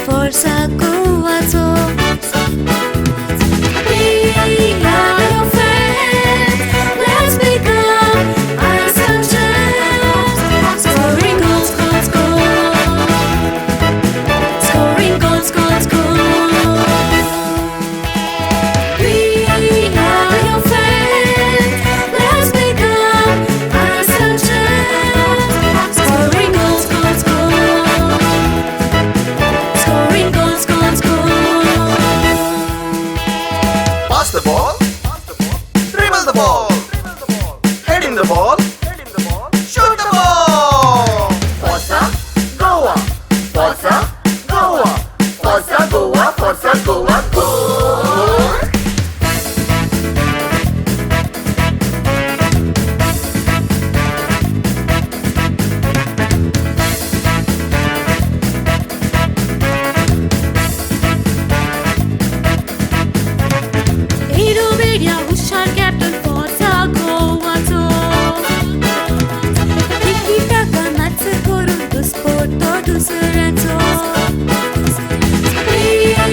Forza Coato. We are your friends. Let's become ice and gems. Scoring goals, goals, goals. Scoring goals, goals, goals. We are your friends. Let's become ice and gems. Scoring goals, goals, goals. Scoring goals, goals, goals. Pass the ball, dribble the ball, head in the ball, shoot the ball. Forza Goa, Forza Goa, Forza Goa, Forza Goa, goal. Hero Media, Hushar Captain Forza Coato. Tiki-taka, Matsu Korun, do sport, do Sorrento. We are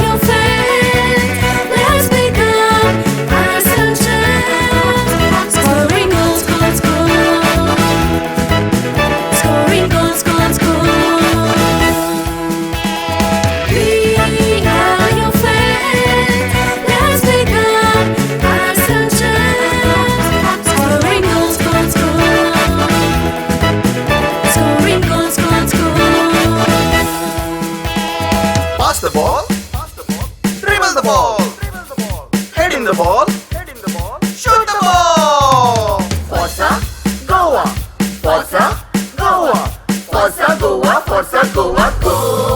your friends. Let's become ice and gems. Scoring goals, goals, goals. Scoring goals, goals, goals. We are your friends. Let's become ice and gems. Scoring goals, goals, goals. Scoring goals, goals, goals. Pass the ball, dribble the ball, head in the ball, shoot the ball. Forza Goa, Forza Goa, Forza Goa, Forza Goa, goal.